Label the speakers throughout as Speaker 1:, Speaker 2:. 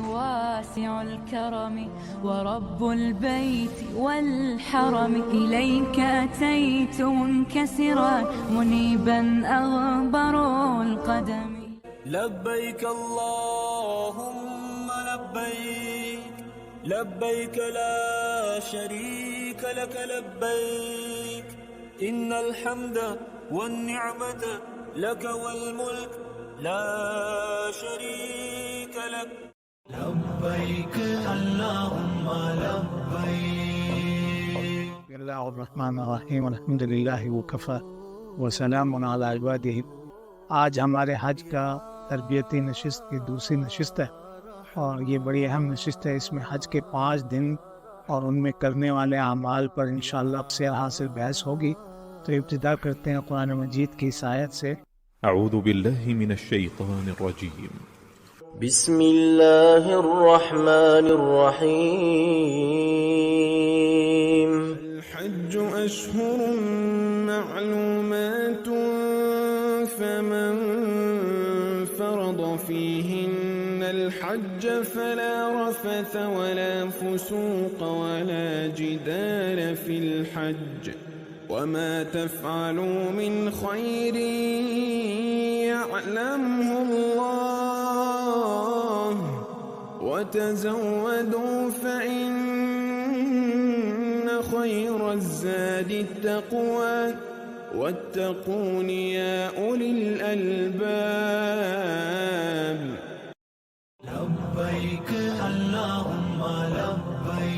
Speaker 1: واسع الكرم ورب البيت والحرم إليك أتيت منكسرا منيبا أغبر القدم.
Speaker 2: لبيك اللهم لبيك لبيك لا شريك لك لبيك إن الحمد والنعمة لك والملك لا شريك لك.
Speaker 3: لبيك اللهم لبيك.
Speaker 4: بسم اللہ الرحمن الرحیم الحمد للہ وکفی وسلام علی عبادہ. آج ہمارے حج کا تربیتی نشست کی دوسری نشست ہے اور یہ بڑی اہم نشست ہے. اس میں حج کے 5 دن اور ان میں کرنے والے اعمال پر انشاءاللہ سے حاصل بحث ہوگی. تو ابتدا کرتے ہیں قرآن مجید کی اس آیت سے.
Speaker 5: اعوذ باللہ من الشیطان الرجیم.
Speaker 6: بسم اللہ الرحمن الرحیم.
Speaker 7: الحج اشہر معلومات فمن فرض فيهن الحج فلا رفث ولا فسوق ولا جدال في الحج وما تفعلوا من خير يعلمه الله وتزودوا فإن خير الزاد التقوى واتقون يا أولي الألباب.
Speaker 3: لبيك اللهم لبيك.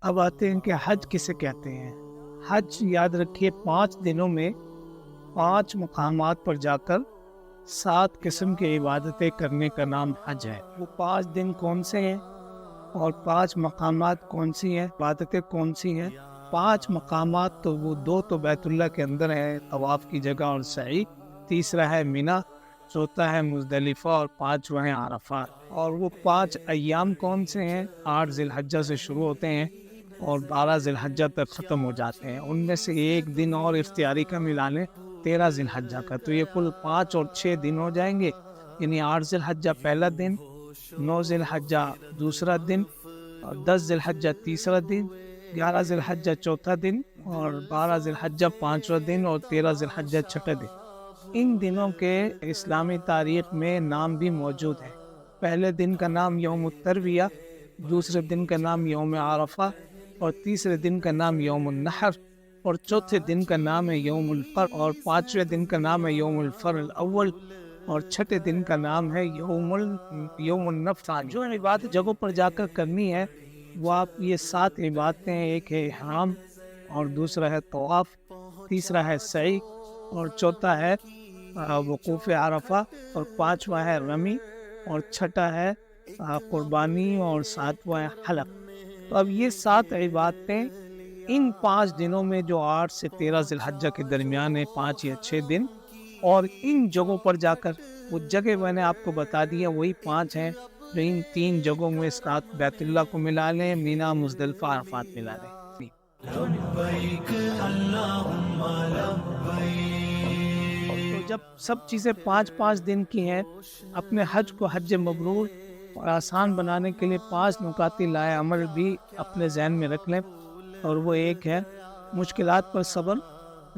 Speaker 4: اب آتے ہیں کہ حج کسے کہتے ہیں. حج یاد رکھیے 5 دنوں میں 5 مقامات پر جا کر 7 قسم کی عبادتیں کرنے کا نام حج ہے. وہ 5 دن کون سے ہیں اور 5 مقامات کون سی ہیں، عبادتیں کون سی ہیں؟ 5 مقامات تو وہ 2 تو بیت اللہ کے اندر ہیں، طواف کی جگہ اور سعی. تیسرا ہے مینا، چوتھا ہے مزدلفہ اور 5واں ہے عرفات. اور وہ 5 ایام کون سے ہیں؟ 8 ذی الحجہ سے شروع ہوتے ہیں اور 12 ذی الحجہ تک ختم ہو جاتے ہیں. ان میں سے ایک دن اور اختیاری کا ملا لیں 13 ذی الحجہ کا، تو یہ کل 5 اور 6 دن ہو جائیں گے. یعنی 8 ذی الحجہ پہلا دن، 9 ذی الحجہ دوسرا دن، اور 10 ذی الحجہ تیسرا دن، 11 ذی الحجہ چوتھا دن، اور 12 ذی الحجہ 5واں دن، اور 13 ذی الحجہ چھٹا دن. ان دنوں کے اسلامی تاریخ میں نام بھی موجود ہے. پہلے دن کا نام یوم الترویہ، دوسرے دن کا نام یوم عرفہ، اور تیسرے دن کا نام یوم النحر، اور چوتھے دن کا نام ہے یوم الفر، اور 5ویں دن کا نام ہے یوم الفر الاول، اور چھٹے دن کا نام ہے یوم النفر. جو عبادت جگہوں پر جا کر کرنی ہے وہ آپ یہ 7 عبادتیں ہیں. ایک ہے احرام، اور دوسرا ہے طواف، تیسرا ہے سعی، اور چوتھا ہے وقوف عرفہ، اور 5واں ہے رمی، اور چھٹا ہے قربانی، اور 7واں ہے حلق. تو اب یہ 7 عبادتیں ان 5 دنوں میں جو 8 سے 13 ذی الحجہ کے درمیان ہے، 5 یا 6 دن، اور ان جگہوں پر جا کر وہ جگہ میں نے آپ کو بتا دی ہے وہی 5 ہیں جو ان 3 جگہوں میں ساتھ بیت اللہ کو ملا لیں، مینا، مزدلفہ، عرفات ملا لیں.
Speaker 3: لبيك اللهم لبيك.
Speaker 4: تو جب سب چیزیں 5 دن کی ہیں، اپنے حج کو حج مبرور اور آسان بنانے کے لیے 5 نکاتی لائے عمل بھی اپنے ذہن میں رکھ لیں. اور وہ ایک ہے مشکلات پر صبر.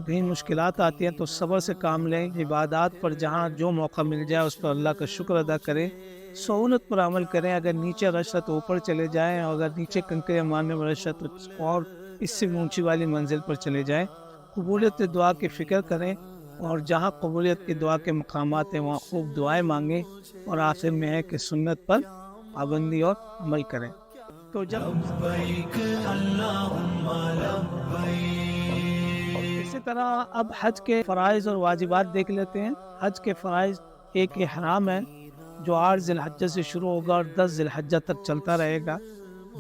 Speaker 4: کہیں مشکلات آتی ہیں تو صبر سے کام لیں. عبادات پر جہاں جو موقع مل جائے اس پر اللہ کا شکر ادا کریں. سہولت پر عمل کریں. اگر نیچے رش ہے تو اوپر چلے جائیں، اور اگر نیچے کنکریاں مارنے میں رش ہے تو اور اس سے اونچی والی منزل پر چلے جائیں. قبولیت دعا کی فکر کریں، اور جہاں قبولیت کی دعا کے مقامات ہیں وہاں خوب دعائیں مانگیں. اور آخر میں ہے کہ سنت پر پابندی اور عمل کریں. تو جب
Speaker 3: لبيك اللهم لبيك.
Speaker 4: اسی طرح اب حج کے فرائض اور واجبات دیکھ لیتے ہیں. حج کے فرائض، ایک احرام ہے جو 8 ذی الحجہ سے شروع ہوگا اور 10 ذی الحجہ تک چلتا رہے گا.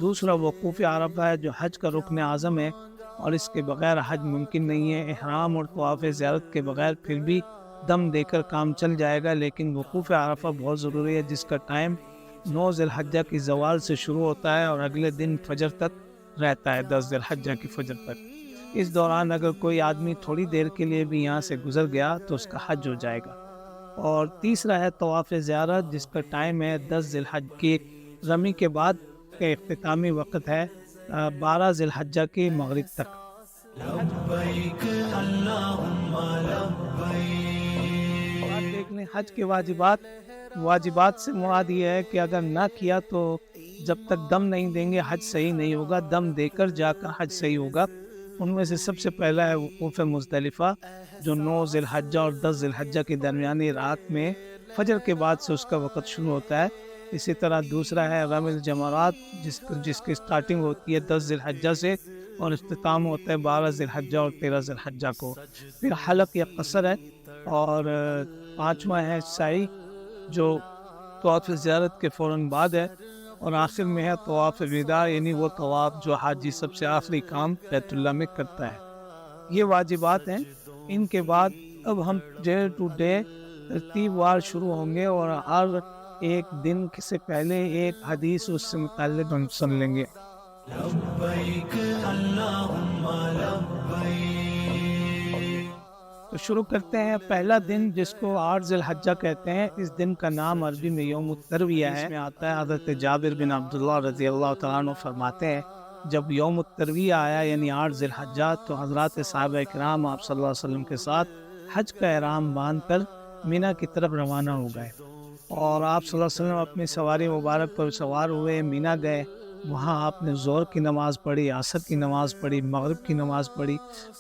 Speaker 4: دوسرا وقوف عرفہ ہے جو حج کا رکن اعظم ہے اور اس کے بغیر حج ممکن نہیں ہے. احرام اور طواف زیارت کے بغیر پھر بھی دم دے کر کام چل جائے گا، لیکن وقوف عرفہ بہت ضروری ہے جس کا ٹائم 9 ذی الحجہ کی زوال سے شروع ہوتا ہے اور اگلے دن فجر تک رہتا ہے، 10 ذی الحجہ کی فجر تک. اس دوران اگر کوئی آدمی تھوڑی دیر کے لیے بھی یہاں سے گزر گیا تو اس کا حج ہو جائے گا. اور تیسرا ہے طواف زیارت، جس کا ٹائم ہے 10 ذی الحج کی رمی کے بعد کا اختتامی وقت ہے 12 ذی الحجہ کے مغرب تک۔
Speaker 3: لبیک اللہم لبیک۔
Speaker 4: بات دیکھ لیں حج کے واجبات سے مراد یہ ہے کہ اگر نہ کیا تو جب تک دم نہیں دیں گے حج صحیح نہیں ہوگا، دم دے کر جا کر حج صحیح ہوگا۔ ان میں سے سب سے پہلا ہے وقوف مزدلفہ، جو 9 ذی الحجہ اور 10 ذی الحجہ کے درمیانی رات میں فجر کے بعد سے اس کا وقت شروع ہوتا ہے۔ اسی طرح دوسرا ہے رمی الجمرات، جس کی سٹارٹنگ ہوتی ہے 10 ذی الحجہ سے اور اختتام ہوتا ہے 12 ذی الحجہ اور 13 ذی الحجہ کو۔ پھر حلق یا قصر ہے، اور پانچواں ہے سعی، جو طواف زیارت کے فوراً بعد ہے، اور آخر میں ہے طواف وداع، یعنی وہ طواف جو حاجی سب سے آخری کام بیت اللہ میں کرتا ہے۔ یہ واجبات ہیں۔ ان کے بعد اب ہم ڈے ٹو ڈے ترتیب وار شروع ہوں گے، اور ہر ایک دن سے پہلے ایک حدیث اس سے متعلق ہم سن لیں گے۔
Speaker 3: لبیک اللہم لبیک۔
Speaker 4: تو شروع کرتے ہیں۔ پہلا دن جس کو 8 ذی الحجہ کہتے ہیں، اس دن کا نام عربی میں یوم الترویہ ہے۔ اس میں آتا ہے حضرت جابر بن عبداللہ رضی اللہ تعالیٰ عنہ فرماتے ہیں جب یوم الترویہ آیا یعنی 8 ذی الحجہ، تو حضرات صحابہ اکرام آپ صلی اللہ علیہ وسلم کے ساتھ حج کا احرام باندھ کر مینا کی طرف روانہ ہو گئے، اور آپ صلی اللہ علیہ وسلم اپنی سواری مبارک پر سوار ہوئے مینا گئے۔ وہاں آپ نے ظہر کی نماز پڑھی، عصر کی نماز پڑھی، مغرب کی نماز پڑھی،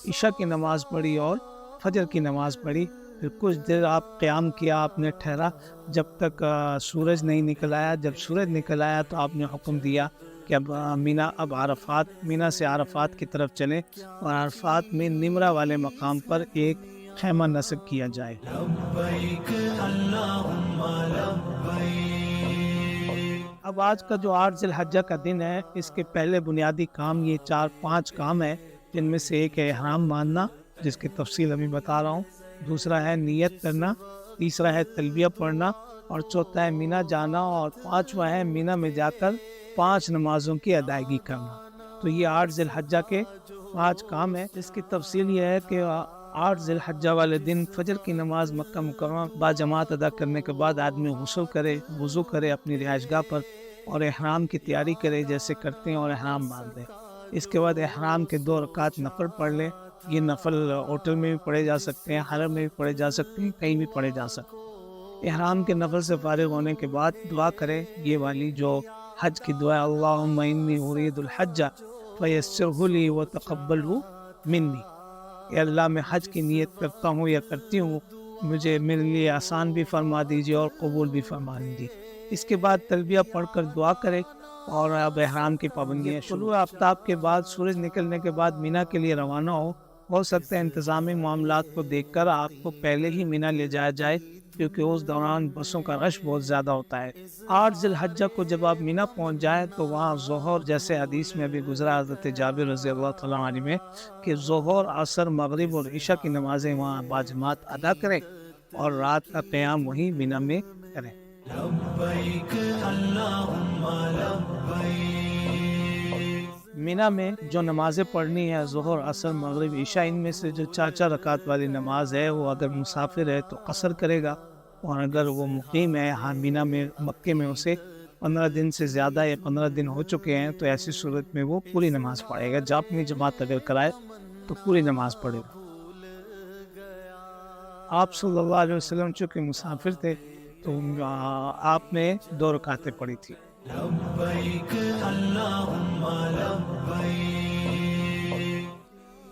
Speaker 4: عشاء کی نماز پڑھی اور فجر کی نماز پڑھی۔ پھر کچھ دیر آپ قیام کیا، آپ نے ٹھہرا جب تک سورج نہیں نکل آیا۔ جب سورج نکل آیا تو آپ نے حکم دیا کہ اب مینا سے عرفات کی طرف چلیں، اور عرفات میں نمرہ والے مقام پر ایک خیمہ نصب کیا جائے۔
Speaker 3: لبیک اللہم لبیک۔
Speaker 4: اب آج کا جو 8 ذی الحجہ کا دن ہے، اس کے پہلے بنیادی کام یہ 4-5 کام ہیں، جن میں سے ایک ہے احرام باندھنا، جس کی تفصیل ابھی بتا رہا ہوں۔ دوسرا ہے نیت کرنا، تیسرا ہے تلبیہ پڑھنا، اور چوتھا ہے مینا جانا، اور پانچواں ہے مینا میں جا کر 5 نمازوں کی ادائیگی کرنا۔ تو یہ 8 ذی الحجہ کے 5 کام ہیں۔ اس کی تفصیل یہ ہے کہ 8 ذی الحجہ والے دن فجر کی نماز مکہ مکرمہ با جماعت ادا کرنے کے بعد آدمی غسل کرے، وضو کرے اپنی رہائش گاہ پر، اور احرام کی تیاری کرے جیسے کرتے ہیں، اور احرام باندھ لے۔ اس کے بعد احرام کے 2 رکعت نفل پڑھ لے۔ یہ نفل ہوٹل میں بھی پڑھے جا سکتے ہیں، حرم میں بھی پڑھے جا سکتے ہیں، کہیں بھی پڑھے جا سکتے ہیں۔ احرام کے نفل سے فارغ ہونے کے بعد دعا کرے، یہ والی جو حج کی دعا ہے، اللہم انی ارید الحج فیسرہ لی وتقبلہ منی۔ اے اللہ میں حج کی نیت کرتا ہوں یا کرتی ہوں، مجھے میرے لیے آسان بھی فرما دیجیے اور قبول بھی فرما دیجیے۔ اس کے بعد تلبیہ پڑھ کر دعا کرے، اور اب احرام کی پابندیاں طلوع آفتاب کے بعد سورج نکلنے کے بعد مینا کے لیے روانہ ہو سکتا ہے انتظامی معاملات کو دیکھ کر آپ کو پہلے ہی مینا لے جایا جائے، کیونکہ اس دوران بسوں کا رش بہت زیادہ ہوتا ہے۔ 8 ذی الحجہ کو جب آپ مینا پہنچ جائیں تو وہاں ظہر، جیسے حدیث میں ابھی گزرا حضرت جابر رضی اللہ تعالیٰ عنہ میں، کہ ظہر، عصر، مغرب اور عشاء کی نمازیں وہاں باجماعت ادا کریں، اور رات کا قیام وہیں مینا میں کریں۔
Speaker 3: لبیک اللہم لبیک۔
Speaker 4: مینا میں جو نمازیں پڑھنی ہے، ظہر، عصر، مغرب، عشاء، ان میں سے جو 4 رکعت والی نماز ہے، وہ اگر مسافر ہے تو قصر کرے گا، اور اگر وہ مقیم ہے مینا میں، مکے میں، اسے 15 دن سے زیادہ یا 15 دن ہو چکے ہیں، تو ایسی صورت میں وہ پوری نماز پڑھے گا۔ جب اپنی جماعت اگر کرائے تو پوری نماز پڑھے گا۔ آپ صلی اللہ علیہ وسلم چونکہ مسافر تھے تو آپ نے 2 رکعتیں پڑھی تھی۔
Speaker 3: لبیک اللہم لبیک۔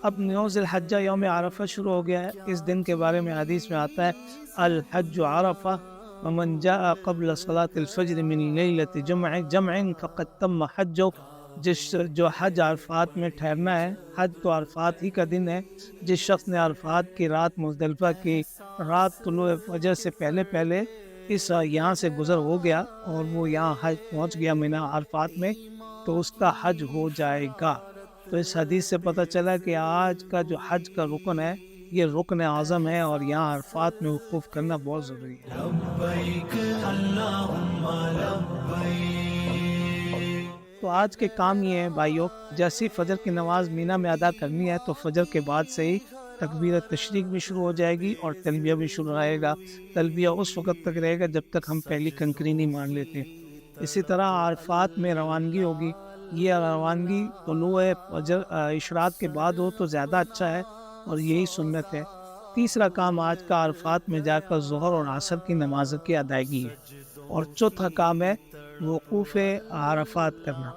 Speaker 4: اب 9 ذی الحجہ یوم عرفہ شروع ہو گیا ہے۔ اس دن کے بارے میں حدیث میں آتا ہے الحج عرفہ ومن جاء قبل صلاة الفجر من لیلۃ جمع فقد تم حجہ۔ جو حج عرفات میں ٹھہرنا ہے، حج تو عرفات ہی کا دن ہے۔ جس شخص نے عرفات کی رات، مزدلفہ کی رات طلوع فجر سے پہلے یہاں سے گزر ہو گیا اور وہ یہاں حج پہنچ گیا مینا عرفات میں، تو اس کا حج ہو جائے گا۔ تو اس حدیث سے پتہ چلا کہ آج کا جو حج کا رکن ہے، یہ رکن اعظم ہے، اور یہاں عرفات میں وقوف کرنا بہت ضروری ہے۔
Speaker 3: لبیک اللہم لبیک۔
Speaker 4: تو آج کے کام یہ ہیں بھائیوں، جیسی فجر کی نماز مینا میں ادا کرنی ہے تو فجر کے بعد سے ہی تکبیر تشریق بھی شروع ہو جائے گی اور تلبیہ بھی شروع رہے گا۔ تلبیہ اس وقت تک رہے گا جب تک ہم پہلی کنکری نہیں مان لیتے۔ اسی طرح عرفات میں روانگی ہوگی، یہ روانگی طلوع فجر اشراق کے بعد ہو تو زیادہ اچھا ہے اور یہی سنت ہے۔ تیسرا کام آج کا عرفات میں جا کر ظہر اور عصر کی نماز کی ادائیگی ہے، اور چوتھا کام ہے وقوف عرفات کرنا،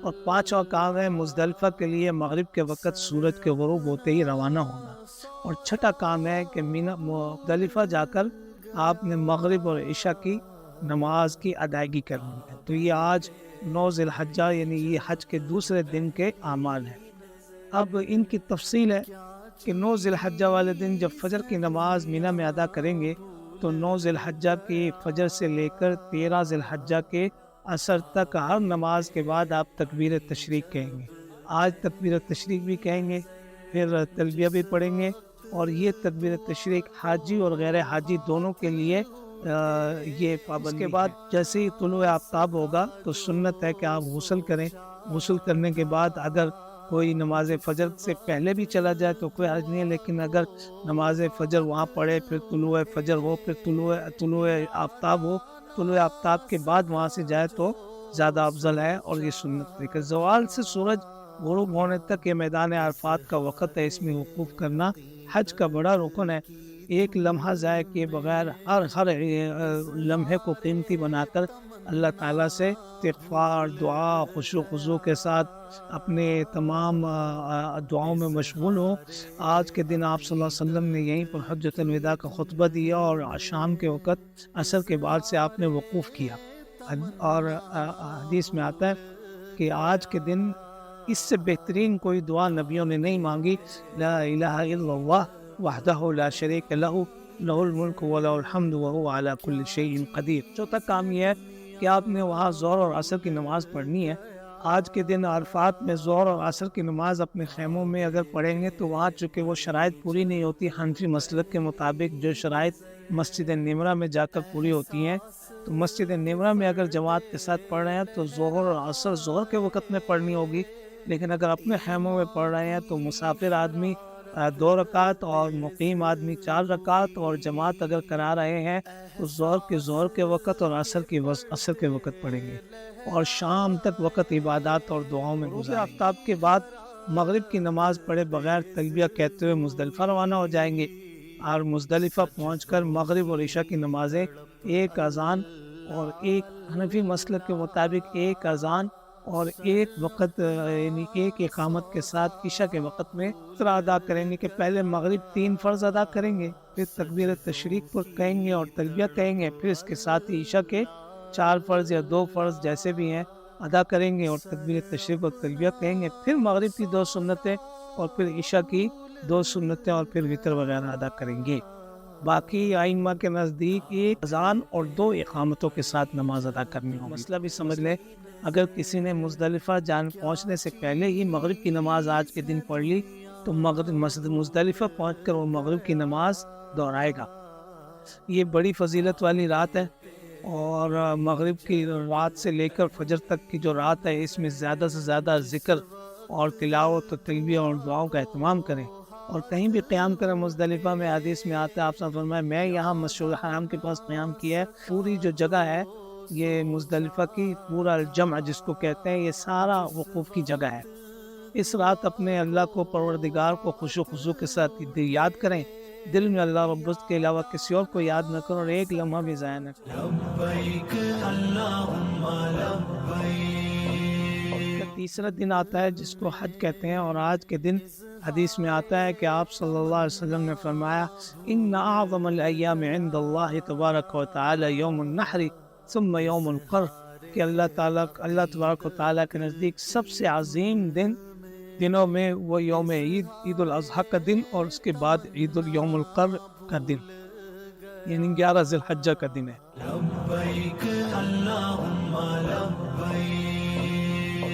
Speaker 4: اور پانچواں کام ہے مزدلفہ کے لیے مغرب کے وقت سورج کے غروب ہوتے ہی روانہ ہونا، اور چھٹا کام ہے کہ مزدلفہ جا کر آپ نے مغرب اور عشاء کی نماز کی ادائیگی کرنی ہے۔ تو یہ آج 9 ذی الحجہ یعنی یہ حج کے دوسرے دن کے اعمال ہیں۔ اب ان کی تفصیل ہے کہ 9 ذی الحجہ والے دن جب فجر کی نماز مینا میں ادا کریں گے تو 9 ذی الحجہ کی فجر سے لے کر 13 ذی الحجہ کے عصر تک ہر نماز کے بعد آپ تکبیر تشریق کہیں گے۔ آج تکبیر تشریق بھی کہیں گے، پھر تلبیہ بھی پڑھیں گے، اور یہ تکبیر تشریق حاجی اور غیر حاجی دونوں کے لیے یہ پابندی کے بعد جیسے ہی طلوع آفتاب ہوگا تو سنت ہے کہ آپ غسل کریں۔ غسل کرنے کے بعد اگر کوئی نماز فجر سے پہلے بھی چلا جائے تو کوئی حرج نہیں ہے، لیکن اگر نماز فجر وہاں پڑھے، پھر طلوع فجر ہو، پھر طلوع آفتاب ہو، طلوع آفتاب کے بعد وہاں سے جائے تو زیادہ افضل ہے، اور یہ سنت طریقہ۔ زوال سے سورج غروب ہونے تک یہ میدان عرفات کا وقت ہے، اس میں وقوف کرنا حج کا بڑا رکن ہے۔ ایک لمحہ ضائع کیے بغیر ہر لمحے کو قیمتی بنا کر اللہ تعالیٰ سے استغفار، دعا، خشوع و خضوع کے ساتھ اپنے تمام دعاؤں میں مشغول ہوں۔ آج کے دن آپ صلی اللہ علیہ وسلم نے یہیں پر حجۃ الوداع کا خطبہ دیا، اور شام کے وقت عصر کے بعد سے آپ نے وقوف کیا، اور حدیث میں آتا ہے کہ آج کے دن اس سے بہترین کوئی دعا نبیوں نے نہیں مانگی، لا الہ الا اللہ وحدہ لا شریک لہ لہ الملک ولہ الحمد وہو علی کل شیء قدیر۔ چوتھا کام یہ ہے کہ آپ نے وہاں ظہر اور عصر کی نماز پڑھنی ہے۔ آج کے دن عرفات میں ظہر اور عصر کی نماز اپنے خیموں میں اگر پڑھیں گے تو وہاں چونکہ وہ شرائط پوری نہیں ہوتی، حنفی مسلک کے مطابق جو شرائط مسجد نمرہ میں جا کر پوری ہوتی ہیں، تو مسجد نمرہ میں اگر جماعت کے ساتھ پڑھ رہے ہیں تو ظہر اور عصر ظہر کے وقت میں پڑھنی ہوگی، لیکن اگر اپنے خیموں میں پڑھ رہے ہیں تو مسافر آدمی 2 رکعت اور مقیم آدمی 4 رکعت، اور جماعت اگر کرا رہے ہیں تو ظہر کے وقت اور عصر کے وقت پڑھیں گے، اور شام تک وقت عبادات اور دعاؤں میں گزاریں۔ آفتاب کے بعد مغرب کی نماز پڑھے بغیر تلبیہ کہتے ہوئے مزدلفہ روانہ ہو جائیں گے، اور مزدلفہ پہنچ کر مغرب اور عشاء کی نمازیں ایک اذان اور ایک حنفی مسلک کے مطابق ایک اذان اور ایک وقت یعنی ایک اقامت کے ساتھ عشاء کے وقت میں اس طرح ادا کریں گے کہ پہلے مغرب 3 فرض ادا کریں گے، پھر تکبیر تشریق پر کہیں گے اور تلبیہ کہیں گے، پھر اس کے ساتھ ہی عشاء کے 4 فرض یا 2 فرض جیسے بھی ہیں ادا کریں گے اور تکبیر تشریق اور تلبیہ کہیں گے، پھر مغرب کی 2 سنتیں اور پھر عشاء کی 2 سنتیں اور پھر وتر وغیرہ ادا کریں گے۔ باقی ائمہ کے نزدیک ایک اذان اور 2 اقامتوں کے ساتھ نماز ادا کرنی ہوگی۔ مسئلہ بھی سمجھ لیں، اگر کسی نے مزدلفہ پہنچنے سے پہلے ہی مغرب کی نماز آج کے دن پڑھ لی تو مزدلفہ پہنچ کر وہ مغرب کی نماز دہرائے گا۔ یہ بڑی فضیلت والی رات ہے، اور مغرب کی رات سے لے کر فجر تک کی جو رات ہے اس میں زیادہ سے زیادہ ذکر اور تلاوت و تلبیہ اور دعاؤں کا اہتمام کریں، اور کہیں بھی قیام کریں۔ مزدلفہ میں حدیث میں آتا ہے، آپ نے فرمایا میں یہاں مسجد الحرام کے پاس قیام کیا ہے، پوری جو جگہ ہے یہ مزدلفہ کی پورا الجمع جس کو کہتے ہیں، یہ سارا وقوف کی جگہ ہے۔ اس رات اپنے اللہ کو، پروردگار کو خشوع و خضوع کے ساتھ یاد کریں، دل میں اللہ رب العزت کے علاوہ کسی اور کو یاد نہ کرو، اور ایک لمحہ بھی ضائع نہ کرو۔
Speaker 3: لبیک اللہم لبیک۔
Speaker 4: تیسرا دن آتا ہے جس کو حج کہتے ہیں، اور آج کے دن حدیث میں آتا ہے کہ آپ صلی اللہ علیہ وسلم نے فرمایا ان اعظم الایام عند اللہ تبارک و تعالی یوم النحر ثم یوم القر، کہ اللہ تبارک و تعالی کے نزدیک سب سے عظیم دنوں میں وہ یوم عید الاضحیٰ کا دن، اور اس کے بعد عید الیوم القر کا دن، یعنی 11 ذی الحجہ کا دن ہے۔
Speaker 3: لبیک اللہم لبیک۔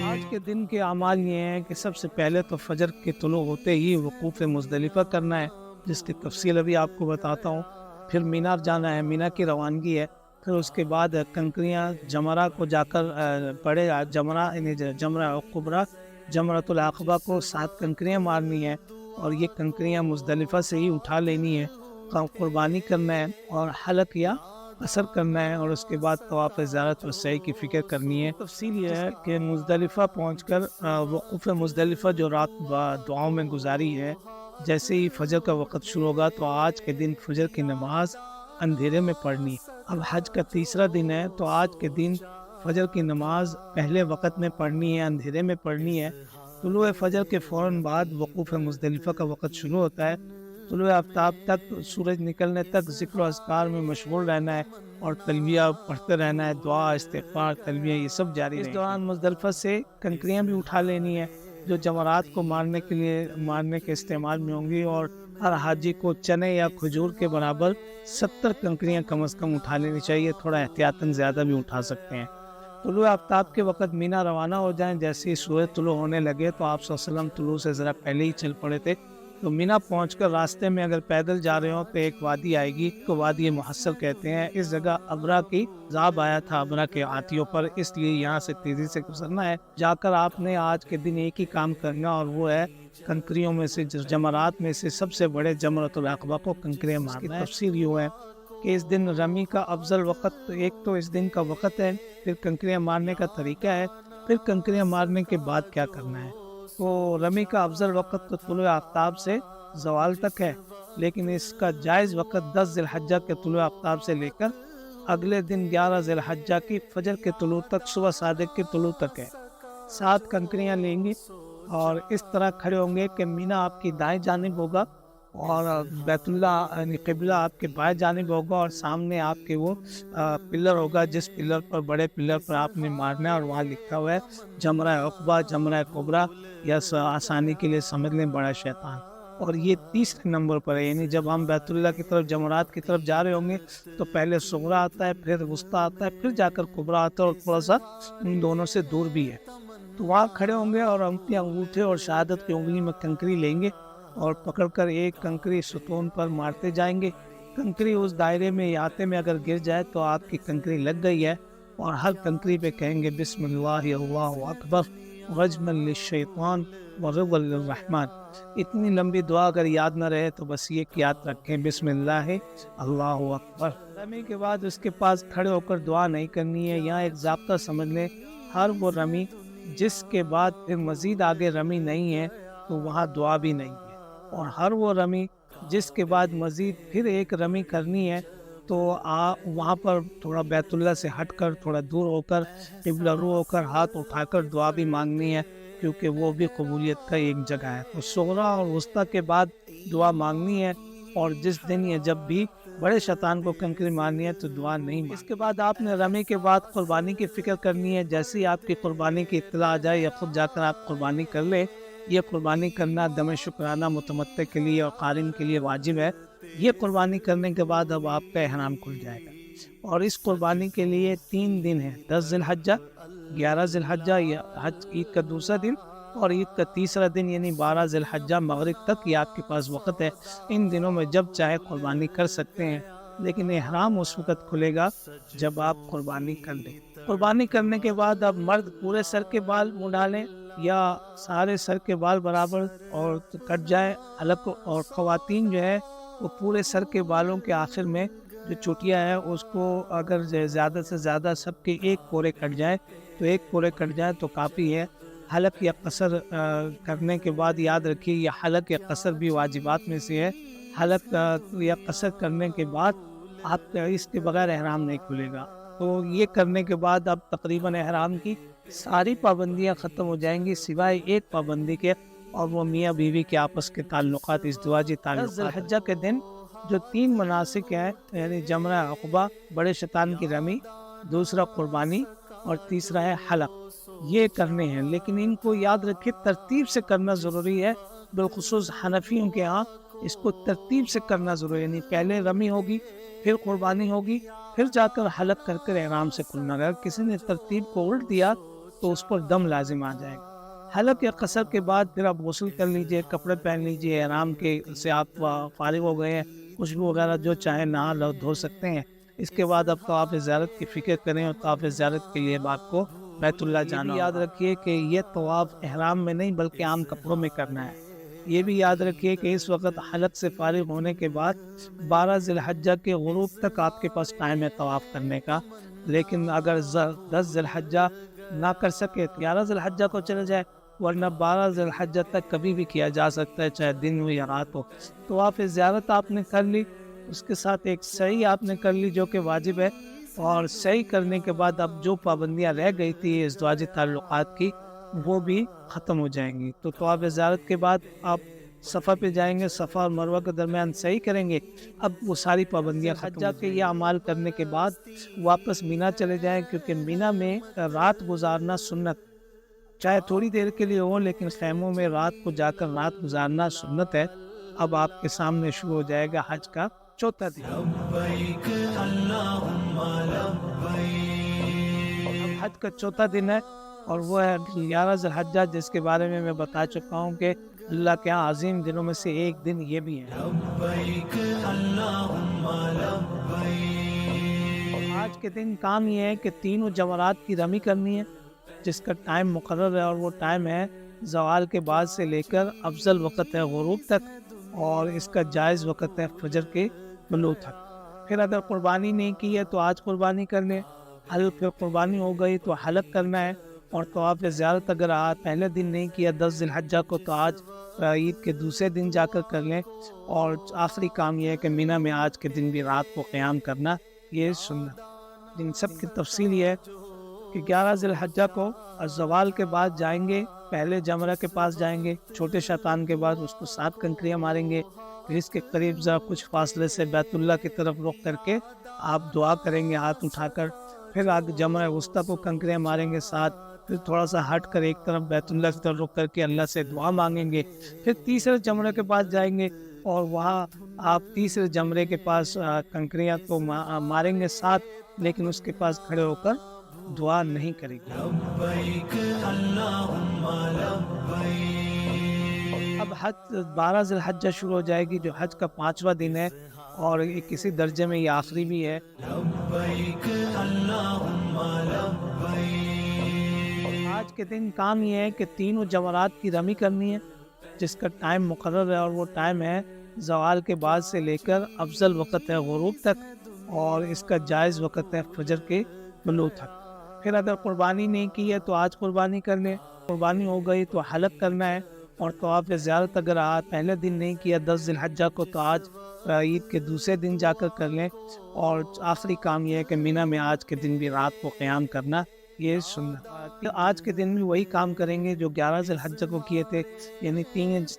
Speaker 4: آج کے دن کے اعمال یہ ہیں کہ سب سے پہلے تو فجر کے طلوع ہوتے ہی وقوف مزدلفہ کرنا ہے، جس کی تفصیل ابھی آپ کو بتاتا ہوں، پھر مینا جانا ہے، مینا کی روانگی ہے، پھر اس کے بعد کنکریاں جمرہ کو جا کر پڑے، جمرہ یعنی جمرہ کبریٰ، جمرۃ العقبہ کو 7 کنکریاں مارنی ہیں، اور یہ کنکریاں مزدلفہ سے ہی اٹھا لینی ہے، قربانی کرنا ہے اور حلق یا قصر کرنا ہے، اور اس کے بعد طواف زیارت و سعی کی فکر کرنی ہے۔ تفصیل یہ ہے کہ مزدلفہ پہنچ کر وقوف مزدلفہ جو رات دعاؤں میں گزاری ہے، جیسے ہی فجر کا وقت شروع ہوگا تو آج کے دن فجر کی نماز اندھیرے میں پڑھنی۔ اب حج کا تیسرا دن ہے تو آج کے دن فجر کی نماز پہلے وقت میں پڑھنی ہے، اندھیرے میں پڑھنی ہے۔ طلوع فجر کے فوراً بعد وقوف مزدلفہ کا وقت شروع ہوتا ہے۔ طلوع آفتاب تک، سورج نکلنے تک ذکر و اذکار میں مشغول رہنا ہے اور تلبیہ پڑھتے رہنا ہے، دعا، استغفار، تلبیہ یہ سب جاری رہے۔ اس دوران مزدلفہ سے کنکریاں بھی اٹھا لینی ہے جو جمرات کو مارنے کے استعمال میں ہوں گی، اور ہر حاجی کو چنے یا کھجور کے برابر 70 کنکریاں کم از کم اٹھا لینی چاہیے، تھوڑا احتیاطاً زیادہ بھی اٹھا سکتے ہیں۔ طلوع آفتاب کے وقت مینا روانہ ہو جائیں، جیسے ہی سورج طلوع ہونے لگے تو آپ صلی اللہ علیہ وسلم طلوع سے ذرا پہلے ہی چل پڑے تھے، تو مینا پہنچ کر راستے میں اگر پیدل جا رہے ہوں تو ایک وادی آئے گی کو وادی محصر کہتے ہیں۔ اس جگہ ابرا کی عذاب آیا تھا ابرا کے ہاتھیوں پر، اس لیے یہاں سے تیزی سے گزرنا ہے۔ جا کر آپ نے آج کے دن ایک ہی کام کرنا، اور وہ ہے کنکریوں میں سے، جمرات میں سے سب سے بڑے جمرۃ العقبہ کو کنکریاں مارنا ہے۔ تفسیر یوں ہے کہ اس دن رمی کا افضل وقت، ایک تو اس دن کا وقت ہے، پھر کنکریاں مارنے کا طریقہ ہے، پھر کنکریاں مارنے کے بعد کیا کرنا ہے۔ تو رمی کا افضل وقت تو طلوع آفتاب سے زوال تک ہے، لیکن اس کا جائز وقت 10 ذی الحجہ کے طلوع آفتاب سے لے کر اگلے دن 11 ذی الحجہ کی فجر کے طلوع تک، صبح صادق کے طلوع تک ہے۔ 7 کنکریاں لیں گی اور اس طرح کھڑے ہوں گے کہ مینا آپ کی دائیں جانب ہوگا اور بیت اللہ یعنی قبلہ آپ کے بائیں جانب ہوگا، اور سامنے آپ کے وہ پلر ہوگا جس پلر پر، بڑے پلر پر آپ نے مارنا ہے، اور وہاں لکھا ہوا ہے جمرہ عقبہ، جمرہ کبریٰ، یا آسانی کے لیے سمجھ لیں بڑا شیطان۔ اور یہ تیسرے نمبر پر ہے، یعنی جب ہم بیت اللہ کی طرف، جمرات کی طرف جا رہے ہوں گے تو پہلے صغریٰ آتا ہے، پھر وسطیٰ آتا ہے، پھر جا کر کبریٰ آتا ہے، اور تھوڑا سا ان دونوں سے دور بھی ہے۔ تو وہاں کھڑے ہوں گے اور اپنے انگوٹھے اور شہادت کی انگلی میں کنکری لیں گے اور پکڑ کر ایک کنکری ستون پر مارتے جائیں گے۔ کنکری اس دائرے میں یا آتے میں اگر گر جائے تو آپ کی کنکری لگ گئی ہے، اور ہر کنکری پہ کہیں گے بسم اللہ اللہ اکبر رجما للشیطان ورضا للرحمن۔ اتنی لمبی دعا اگر یاد نہ رہے تو بس یہ یاد رکھیں، بسم اللہ اللہ اکبر۔ رمی کے بعد اس کے پاس کھڑے ہو کر دعا نہیں کرنی ہے۔ یہاں ایک ضابطہ سمجھ لیں، ہر وہ رمی جس کے بعد پھر مزید آگے رمی نہیں ہے تو وہاں دعا بھی نہیں ہے، اور ہر وہ رمی جس کے بعد مزید پھر ایک رمی کرنی ہے تو وہاں پر تھوڑا بیت اللہ سے ہٹ کر، تھوڑا دور ہو کر، قبلہ رو ہو کر، ہاتھ اٹھا کر دعا بھی مانگنی ہے، کیونکہ وہ بھی قبولیت کا ایک جگہ ہے۔ تو صغریٰ اور وسطیٰ کے بعد دعا مانگنی ہے، اور جس دن یا جب بھی بڑے شیطان کو کنکری مارنی ہے تو دعا نہیں مانگنی۔ اس کے بعد آپ نے رمی کے بعد قربانی کی فکر کرنی ہے۔ جیسے ہی آپ کی قربانی کی اطلاع آ جائے یا خود جا کر آپ قربانی کر لیں، یہ قربانی کرنا دم شکرانہ متمتع کے لیے اور قارن کے لیے واجب ہے۔ یہ قربانی کرنے کے بعد اب آپ کا احرام کھل جائے گا، اور اس قربانی کے لیے 3 دن ہیں، 10 ذی الحجہ، 11 ذی الحجہ یا حج عید کا دوسرا دن، اور عید کا تیسرا دن یعنی 12 ذی الحجہ مغرب تک یہ آپ کے پاس وقت ہے۔ ان دنوں میں جب چاہے قربانی کر سکتے ہیں، لیکن احرام اس وقت کھلے گا جب آپ قربانی کر لیں۔ قربانی کرنے کے بعد اب مرد پورے سر کے بال منڈا لیں یا سارے سر کے بال برابر اور کٹ جائے حلق، اور خواتین جو ہے وہ پورے سر کے بالوں کے آخر میں جو چوٹیاں ہے اس کو اگر زیادہ سے زیادہ سب کے ایک پورے کٹ جائے تو ایک پورے کٹ جائے تو کافی ہے۔ حلق یا قصر کرنے کے بعد یاد رکھیے یہ حلق یا قصر بھی واجبات میں سے ہے۔ حلق یا قصر کرنے کے بعد آپ کا اس کے بغیر احرام نہیں کھلے گا۔ تو یہ کرنے کے بعد اب تقریباً احرام کی ساری پابندیاں ختم ہو جائیں گی سوائے ایک پابندی کے، اور وہ میاں بیوی کے آپس کے تعلقات، ازدواجی تعلقات۔ ذی الحجہ کے دن جو 3 مناسک ہیں، یعنی جمرہ عقبہ، بڑے شیطان کی رمی، دوسرا قربانی، اور تیسرا ہے حلق، یہ کرنے ہیں، لیکن ان کو یاد رکھیں ترتیب سے کرنا ضروری ہے۔ بالخصوص حنفیوں کے ہاں اس کو ترتیب سے کرنا ضروری ہے، یعنی پہلے رمی ہوگی، پھر قربانی ہوگی، پھر جا کر حلق کر کر احرام سے کھلنا۔ اگر کسی نے ترتیب کو الٹ دیا تو اس پر دم لازم آ جائے گا۔ حلق یا قصر کے بعد پھر آپ غسل کر لیجئے، کپڑے پہن لیجئے، احرام کے سے آپ فارغ ہو گئے ہیں، خوشبو وغیرہ جو چاہے نہا لو دھو سکتے ہیں۔ اس کے بعد اب طواف زیارت کی فکر کریں، اور طواف زیارت کے لیے آپ کو بیت اللہ جانا۔ یاد رکھیے کہ یہ طواف احرام میں نہیں بلکہ عام کپڑوں میں کرنا ہے۔ یہ بھی یاد رکھیے کہ اس وقت حلق سے فارغ ہونے کے بعد 12 ذی الحجہ کے غروب تک آپ کے پاس ٹائم ہے طواف کرنے کا، لیکن اگر 10 ذی الحجہ نہ کر سکے 11 ذی الحجہ کو چلے جائے، ورنہ 12 ذی الحجہ تک کبھی بھی کیا جا سکتا ہے، چاہے دن ہو یا رات ہو۔ طواف زیارت آپ نے کر لی، اس کے ساتھ ایک سعی آپ نے کر لی جو کہ واجب ہے، اور سعی کرنے کے بعد اب جو پابندیاں رہ گئی تھی ازدواجی تعلقات کی وہ بھی ختم ہو جائیں گی۔ تو طواف زیارت کے بعد آپ صفا پہ جائیں گے، صفا اور مروہ کے درمیان سعی کریں گے، اب وہ ساری پابندیاں حجہ کے یہ اعمال کرنے کے بعد واپس مینا چلے جائیں، کیونکہ مینا میں رات گزارنا سنت، چاہے تھوڑی دیر کے لیے ہو لیکن خیموں میں رات کو جا کر رات گزارنا سنت ہے۔ اب آپ کے سامنے شروع ہو جائے گا حج کا چوتھا دن۔
Speaker 3: لبیک اللہم لبیک۔
Speaker 4: حج کا چوتھا دن ہے اور وہ ہے 11 ذی الحجہ، جس کے بارے میں بتا چکا ہوں کہ اللہ کے یہاں عظیم دنوں میں سے ایک دن یہ بھی ہے۔
Speaker 3: لبیک اللہم لبیک۔
Speaker 4: آج کے دن کام یہ ہے کہ تینوں جمرات کی رمی کرنی ہے، جس کا ٹائم مقرر ہے، اور وہ ٹائم ہے زوال کے بعد سے لے کر افضل وقت ہے غروب تک، اور اس کا جائز وقت ہے فجر کے طلوع تک۔ پھر اگر قربانی نہیں کی ہے تو آج قربانی کر لیں، حلق پہ قربانی ہو گئی تو حلق کرنا ہے، اور طواف زیارت اگر آج پہلے دن نہیں کیا 10 ذی الحجہ کو تو آج عید کے دوسرے دن جا کر لیں، اور آخری کام یہ ہے کہ مینا میں آج کے دن بھی رات کو قیام کرنا، یہ سنت۔ ان سب کی تفصیل یہ ہے کہ 11 ذی الحجہ کو زوال کے بعد جائیں گے، پہلے جمرہ کے پاس جائیں گے، چھوٹے شیطان کے بعد اس کو 7 کنکریاں ماریں گے، پھر اس کے قریب ذرا کچھ فاصلے سے بیت اللہ کی طرف رخ کر کے آپ دعا کریں گے ہاتھ اٹھا کر، پھر آگے جمرہ وسطیٰ کو کنکریاں ماریں گے 7، پھر تھوڑا سا ہٹ کر ایک طرف بیت اللہ کی طرف رخ کر کے اللہ سے دعا مانگیں گے، پھر تیسرے جمرے کے پاس جائیں گے اور وہاں آپ تیسرے جمرے کے پاس کنکریاں تو ماریں گے 7، لیکن اس کے پاس کھڑے ہو کر دعا نہیں کریں گے۔
Speaker 3: لبیک اللہم لبیک۔
Speaker 4: اب حج 12 ذی الحجہ شروع ہو جائے گی، جو حج کا 5واں دن ہے، اور کسی درجے میں یہ آخری بھی ہے۔
Speaker 3: لبیک اللہم لبیک۔
Speaker 4: آج کے دن کام یہ ہے کہ تینوں جمرات کی رمی کرنی ہے، جس کا ٹائم مقرر ہے، اور وہ ٹائم ہے زوال کے بعد سے لے کر افضل وقت ہے غروب تک، اور اس کا جائز وقت ہے فجر کے طلوع تک۔ پھر اگر قربانی نہیں کی ہے تو آج قربانی کر لیں، قربانی ہو گئی تو حلق کرنا ہے، اور طواف زیارت اگر آج پہلے دن نہیں کیا 10 ذی الحجہ کو تو آج عید کے دوسرے دن جا کر لیں، اور آخری کام یہ ہے کہ مینا میں آج کے دن بھی رات کو قیام کرنا، یہ سنت۔ آج کے دن بھی وہی کام کریں گے جو 11 ذی الحجہ کو کیے تھے، یعنی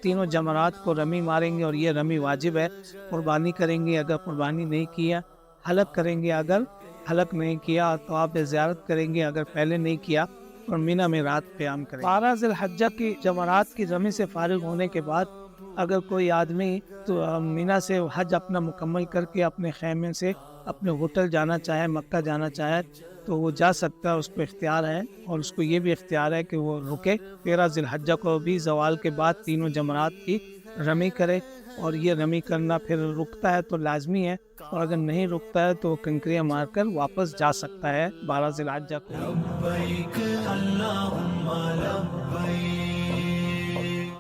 Speaker 4: تینوں جمرات کو رمی ماریں گے، اور یہ رمی واجب ہے، قربانی کریں گے اگر قربانی نہیں کیا، حلق کریں گے اگر حلق نہیں کیا، تو آپ زیارت کریں گے اگر پہلے نہیں کیا، اور مینا میں رات قیام کریں گے۔ 12 ذی الحجہ کی جمرات کی رمی سے فارغ ہونے کے بعد اگر کوئی آدمی تو مینا سے حج اپنا مکمل کر کے اپنے خیمے سے اپنے ہوٹل جانا چاہے، مکہ جانا چاہے تو وہ جا سکتا ہے، اس کو اختیار ہے، اور اس کو یہ بھی اختیار ہے کہ وہ رکے 13 ذی الحجہ کو بھی زوال کے بعد تینوں جمرات کی رمی کرے، اور یہ رمی کرنا پھر رکتا ہے تو لازمی ہے، اور اگر نہیں رکتا ہے تو کنکریاں مار کر واپس جا سکتا ہے 12 ذی الحجہ کو۔
Speaker 3: لبیک اللہم لبیک۔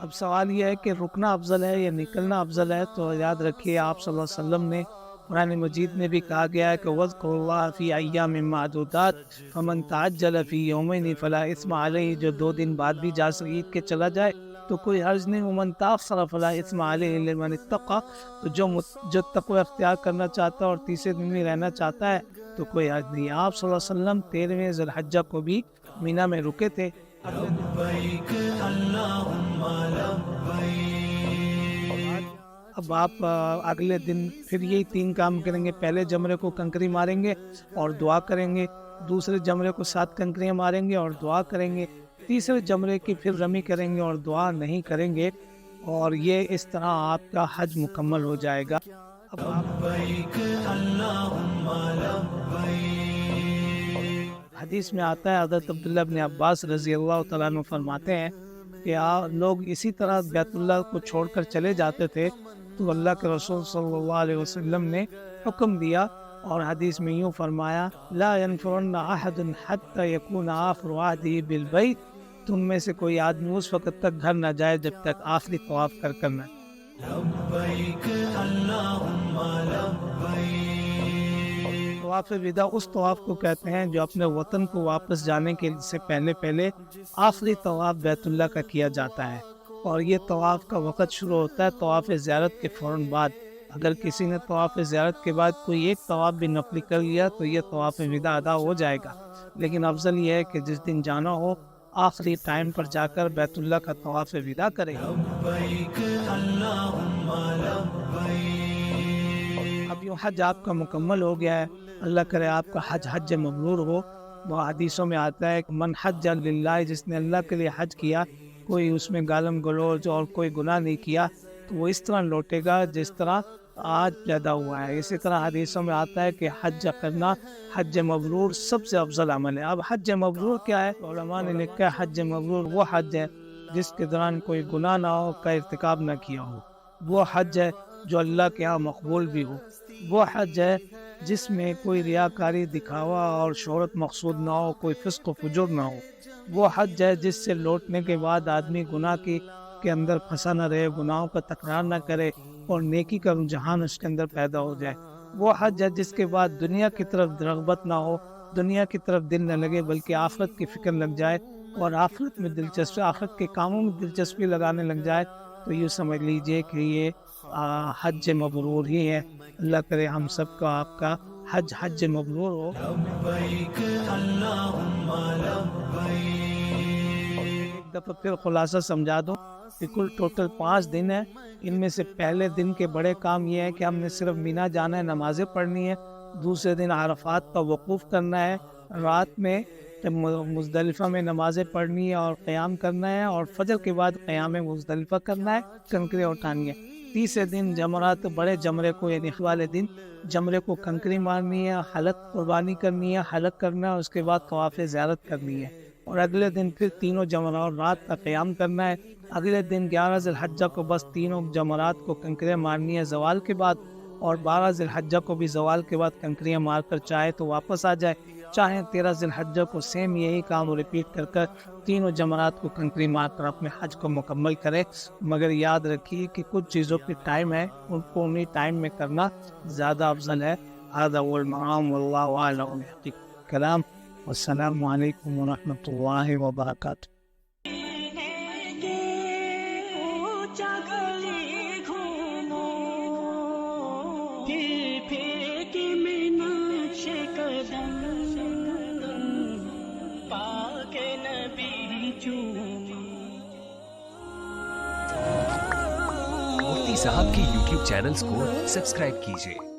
Speaker 4: اب سوال یہ ہے کہ رکنا افضل ہے یا نکلنا افضل ہے، تو یاد رکھیے آپ صلی اللہ علیہ وسلم نے قرآن مجید میں بھی کہا گیا ہے کہ وَاذْكُرُوا اللَّهَ فِي أَيَّامٍ مَّعْدُودَاتٍ فَمَن تَعَجَّلَ فِي يَوْمَيْنِ فَلَا إِثْمَ عَلَيْهِ، جو 2 دن بعد بھی جا عید کے چلا جائے تو کوئی حرج نہیں، وَمَن تَأَخَّرَ فَلَا إِثْمَ عَلَيْهِ لِمَنِ اتَّقَى، تو جو تقوی اختیار کرنا چاہتا ہے اور تیسرے دن بھی رہنا چاہتا ہے تو کوئی حرج نہیں۔ آپ صلی اللہ علیہ وسلم 13ویں ذی الحجہ کو بھی مینا میں رکے تھے۔
Speaker 3: لبیک اللہم لبیک۔
Speaker 4: اب آپ اگلے دن پھر یہی 3 کام کریں گے، پہلے جمرے کو کنکری ماریں گے اور دعا کریں گے، دوسرے جمرے کو 7 کنکریاں ماریں گے اور دعا کریں گے، تیسرے جمرے کی پھر رمی کریں گے اور دعا نہیں کریں گے، اور یہ اس طرح آپ کا حج مکمل ہو جائے گا۔ اب آپ
Speaker 3: لبیک اللہم لبیک۔
Speaker 4: حدیث میں آتا ہے، حضرت عبداللہ بن عباس رضی اللہ تعالیٰ عنہ فرماتے ہیں کہ لوگ اسی طرح بیت اللہ کو چھوڑ کر چلے جاتے تھے تو اللہ کے رسول صلی اللہ علیہ وسلم نے حکم دیا، اور حدیث میں یوں فرمایا لا ينفرن احد حتى يكون آخر عهده بالبيت تم میں سے کوئی آدمی اس وقت تک گھر نہ جائے جب تک آخری طواف کر نہ.
Speaker 3: لبیک اللہم لبیک.
Speaker 4: طواف وداع اس طواف کو کہتے ہیں جو اپنے وطن کو واپس جانے کے سے پہلے آخری طواف بیت اللہ کا کیا جاتا ہے، اور یہ طواف کا وقت شروع ہوتا ہے طواف زیارت کے فوراً بعد. اگر کسی نے طواف زیارت کے بعد کوئی ایک طواف بھی نفلی کر لیا تو یہ طواف وداع ادا ہو جائے گا، لیکن افضل یہ ہے کہ جس دن جانا ہو آخری ٹائم پر جا کر بیت اللہ کا طواف وداع کرے.
Speaker 3: لبیک اللہم لبیک.
Speaker 4: اب یوں حج آپ کا مکمل ہو گیا ہے، اللہ کرے آپ کا حج مبرور ہو. وہ حدیثوں میں آتا ہے کہ من حج للہ، جس نے اللہ کے لیے حج کیا، کوئی اس میں گالم گلوچ اور کوئی گناہ نہیں کیا، تو وہ اس طرح لوٹے گا جس طرح آج پیدا ہوا ہے. اسی طرح حدیثوں میں آتا ہے کہ حج کرنا حج مبرور سب سے افضل عمل ہے. اب حج مبرور کیا ہے؟ علماء نے لکھا ہے حج مبرور وہ حج ہے جس کے دوران کوئی گناہ نہ ہو، کا ارتکاب نہ کیا ہو. وہ حج ہے جو اللہ کے ہاں مقبول بھی ہو. وہ حج ہے جس میں کوئی ریاکاری، دکھاوا اور شہرت مقصود نہ ہو، کوئی فسق و فجور نہ ہو. وہ حج ہے جس سے لوٹنے کے بعد آدمی گناہ کے اندر پھنسا نہ رہے، گناہوں کا تکرار نہ کرے اور نیکی کا رجحان اس کے اندر پیدا ہو جائے. وہ حج ہے جس کے بعد دنیا کی طرف رغبت نہ ہو، دنیا کی طرف دل نہ لگے، بلکہ آخرت کی فکر لگ جائے اور آخرت میں دلچسپی، آخرت کے کاموں میں دلچسپی لگانے لگ جائے. تو یہ سمجھ لیجئے کہ یہ حج مبرور ہی ہے. اللہ کرے ہم سب کا آپ کا حج مبرور ہو.
Speaker 3: لبیک اللہم لبیک.
Speaker 4: ایک دفعہ پھر خلاصہ سمجھا دوں کہ کل ٹوٹل 5 دن ہیں. ان میں سے پہلے دن کے بڑے کام یہ ہے کہ ہم نے صرف مینا جانا ہے، نمازیں پڑھنی ہے. دوسرے دن عرفات کا وقوف کرنا ہے، رات میں مزدلفہ میں نمازیں پڑھنی ہے اور قیام کرنا ہے، اور فجر کے بعد قیام مزدلفہ کرنا ہے، کنکریاں اٹھانی ہے. تیسرے دن جمرات، بڑے جمرے کو یعنی والے دن جمرے کو کنکری مارنی ہے، حلق قربانی کرنی ہے، حلق کرنا ہے، اس کے بعد طواف زیارت کرنی ہے. اور اگلے دن پھر تینوں جمرات اور رات کا قیام کرنا ہے. اگلے دن 11 ذی الحجہ کو بس تینوں جمرات کو کنکریاں مارنی ہے زوال کے بعد، اور 12 ذی الحجہ کو بھی زوال کے بعد کنکریاں مار کر چاہے تو واپس آ جائے، چاہے 13 ذی الحجہ کو سیم یہی کام ریپیٹ کر تینوں جمرات کو کنکری مار کر اپنے حج کو مکمل کرے. مگر یاد رکھیے کہ کچھ چیزوں کی ٹائم ہے، ان کو انہی ٹائم میں کرنا زیادہ افضل ہے. هذا هو المقام والله اعلم بحقیق الکلام. والسلام علیکم ورحمۃ اللہ وبرکاتہ.
Speaker 8: مفتی صاحب کے YouTube چینلز کو سبسکرائب کیجئے